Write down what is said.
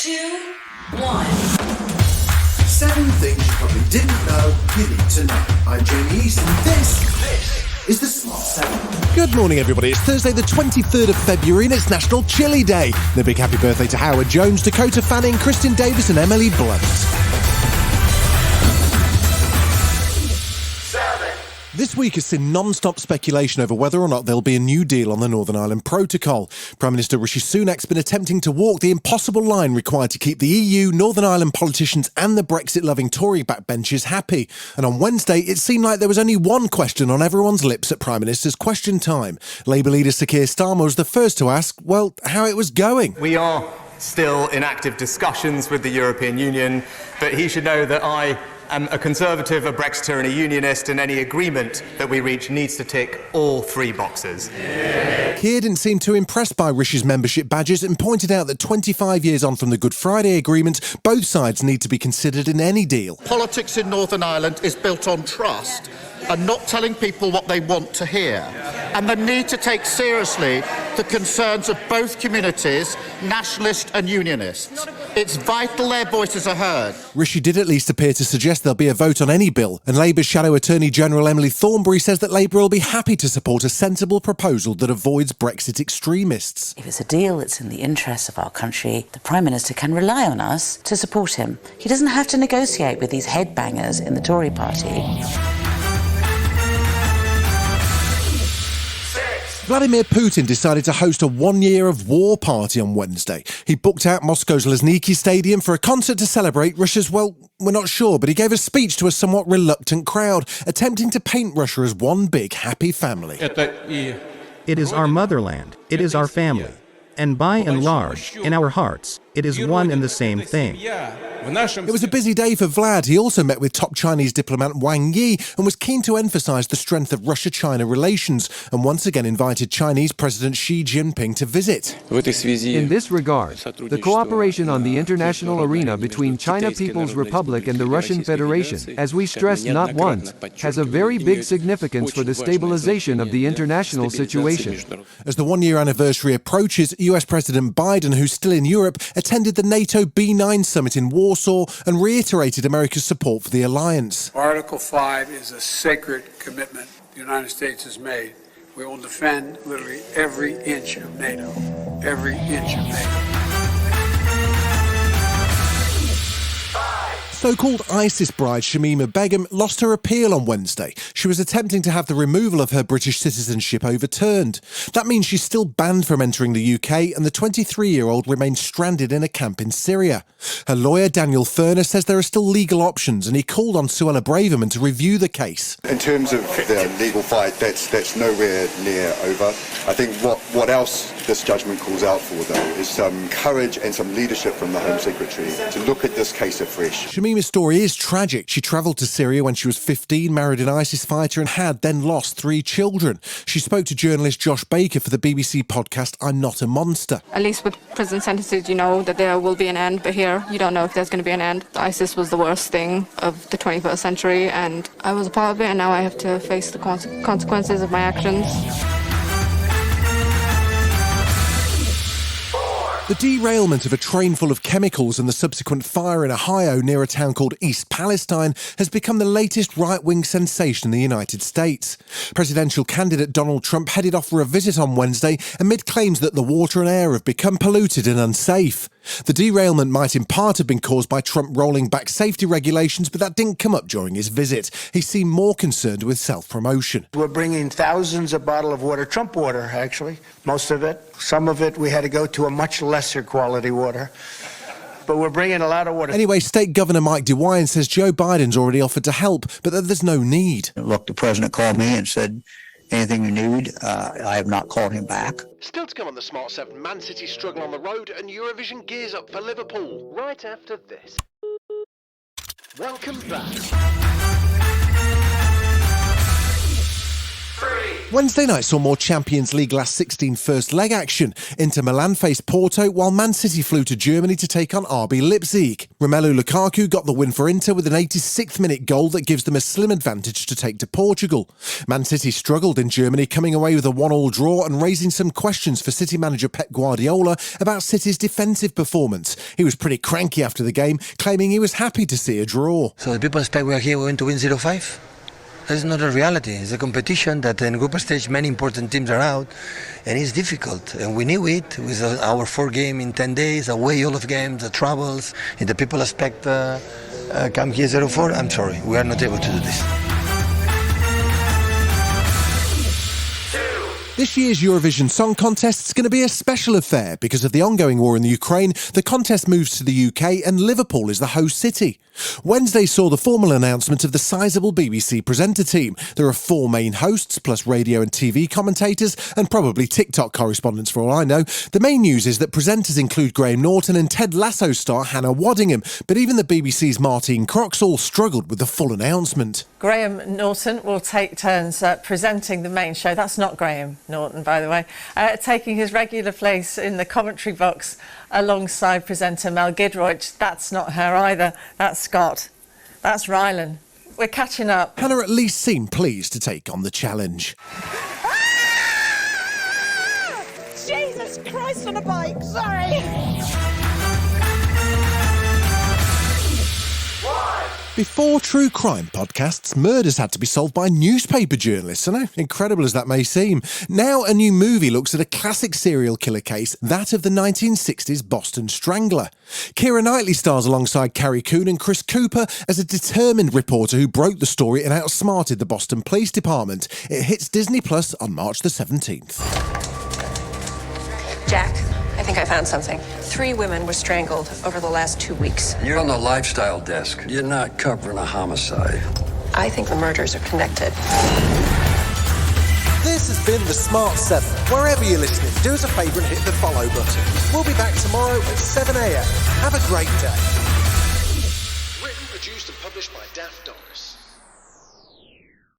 2, 1. 7 things you probably didn't know you need to know. I'm Jamie East, and this is the Smart 7. Good morning, everybody. It's Thursday, the 23rd of February, and it's National Chili Day. And a big happy birthday to Howard Jones, Dakota Fanning, Kristin Davis, and Emily Blunt. This week has seen non-stop speculation over whether or not there'll be a new deal on the Northern Ireland Protocol. Prime Minister Rishi Sunak's been attempting to walk the impossible line required to keep the EU, Northern Ireland politicians and the Brexit-loving Tory backbenchers happy. And on Wednesday, it seemed like there was only one question on everyone's lips at Prime Minister's Question Time. Labour leader Sir Keir Starmer was the first to ask, well, how it was going. We are still in active discussions with the European Union, but he should know that I am a Conservative, a Brexiter and a Unionist, and any agreement that we reach needs to tick all 3 boxes. Keir didn't seem too impressed by Rishi's membership badges and pointed out that 25 years on from the Good Friday Agreement, both sides need to be considered in any deal. Politics in Northern Ireland is built on trust and not telling people what they want to hear, and the need to take seriously the concerns of both communities, nationalist and unionists. It's vital their voices are heard. Rishi did at least appear to suggest there'll be a vote on any bill, and Labour's Shadow Attorney General Emily Thornberry says that Labour will be happy to support a sensible proposal that avoids Brexit extremists. If it's a deal that's in the interests of our country, the Prime Minister can rely on us to support him. He doesn't have to negotiate with these headbangers in the Tory party. Vladimir Putin decided to host a 1 year of war party on Wednesday. He booked out Moscow's Luzhniki Stadium for a concert to celebrate Russia's, well, we're not sure, but he gave a speech to a somewhat reluctant crowd, attempting to paint Russia as one big happy family. It is our motherland, it is our family, and by and large, in our hearts, it is one and the same thing. It was a busy day for Vlad. He also met with top Chinese diplomat Wang Yi and was keen to emphasise the strength of Russia-China relations and once again invited Chinese President Xi Jinping to visit. In this regard, the cooperation on the international arena between China People's Republic and the Russian Federation, as we stressed not once, has a very big significance for the stabilization of the international situation. As the 1 year anniversary approaches, US President Biden, who's still in Europe, attended the NATO B9 summit in Warsaw and reiterated America's support for the alliance. Article 5 is a sacred commitment the United States has made. We will defend literally every inch of NATO. Every inch of NATO. So-called ISIS bride Shamima Begum lost her appeal on Wednesday. She was attempting to have the removal of her British citizenship overturned. That means she's still banned from entering the UK, and the 23-year-old remains stranded in a camp in Syria. Her lawyer, Daniel Furner, says there are still legal options, and he called on Suella Braverman to review the case. In terms of the legal fight, that's nowhere near over. I think what else this judgment calls out for, though, is some courage and some leadership from the Home Secretary to look at this case afresh. Shamima's story is tragic. She travelled to Syria when she was 15, married an ISIS fighter and had then lost 3 children. She spoke to journalist Josh Baker for the BBC podcast I'm Not a Monster. At least with prison sentences, you know that there will be an end, but here you don't know if there's going to be an end. ISIS was the worst thing of the 21st century, and I was a part of it, and now I have to face the consequences of my actions. The derailment of a train full of chemicals and the subsequent fire in Ohio near a town called East Palestine has become the latest right-wing sensation in the United States. Presidential candidate Donald Trump headed off for a visit on Wednesday amid claims that the water and air have become polluted and unsafe. The derailment might in part have been caused by Trump rolling back safety regulations, but that didn't come up during his visit. He seemed more concerned with self-promotion. We're bringing thousands of bottles of water, Trump water actually, most of it. Some of it we had to go to a much lesser quality water. But we're bringing a lot of water. Anyway, State Governor Mike DeWine says Joe Biden's already offered to help, but that there's no need. Look, the president called me and said, anything you need, I have not called him back. Still to come on the Smart 7, Man City struggle on the road and Eurovision gears up for Liverpool. Right after this. Welcome back. Wednesday night saw more Champions League last 16 first leg action. Inter Milan faced Porto, while Man City flew to Germany to take on RB Leipzig. Romelu Lukaku got the win for Inter with an 86th minute goal that gives them a slim advantage to take to Portugal. Man City struggled in Germany, coming away with a 1-1 draw and raising some questions for City manager Pep Guardiola about City's defensive performance. He was pretty cranky after the game, claiming he was happy to see a draw. So the people expect we are here going to win 0-5? That's not a reality. It's a competition that in group stage many important teams are out, and it's difficult. And we knew it with our 4 game in 10 days, away all of games, the travels. If the people expect come here 0-4, I'm sorry, we are not able to do this. This year's Eurovision Song Contest is going to be a special affair because of the ongoing war in the Ukraine. The contest moves to the UK and Liverpool is the host city. Wednesday saw the formal announcement of the sizable BBC presenter team. There are 4 main hosts, plus radio and TV commentators, and probably TikTok correspondents for all I know. The main news is that presenters include Graham Norton and Ted Lasso star Hannah Waddingham, but even the BBC's Martine Crox all struggled with the full announcement. Graham Norton will take turns presenting the main show. That's not Graham Norton, by the way, taking his regular place in the commentary box alongside presenter Mel Giedroyc. That's not her either. That's Scott. That's Rylan. We're catching up. Hannah at least seemed pleased to take on the challenge. Ah! Jesus Christ on a bike, sorry! Before true crime podcasts, murders had to be solved by newspaper journalists. I know, incredible as that may seem. Now a new movie looks at a classic serial killer case, that of the 1960s Boston Strangler. Keira Knightley stars alongside Carrie Coon and Chris Cooper as a determined reporter who broke the story and outsmarted the Boston Police Department. It hits Disney Plus on March the 17th. Jack, I think I found something. 3 women were strangled over the last 2 weeks. You're on the lifestyle desk. You're not covering a homicide. I think the murders are connected. This has been The Smart 7. Wherever you're listening, do us a favour and hit the follow button. We'll be back tomorrow at 7 a.m. Have a great day. Written, produced and published by Daft Doris.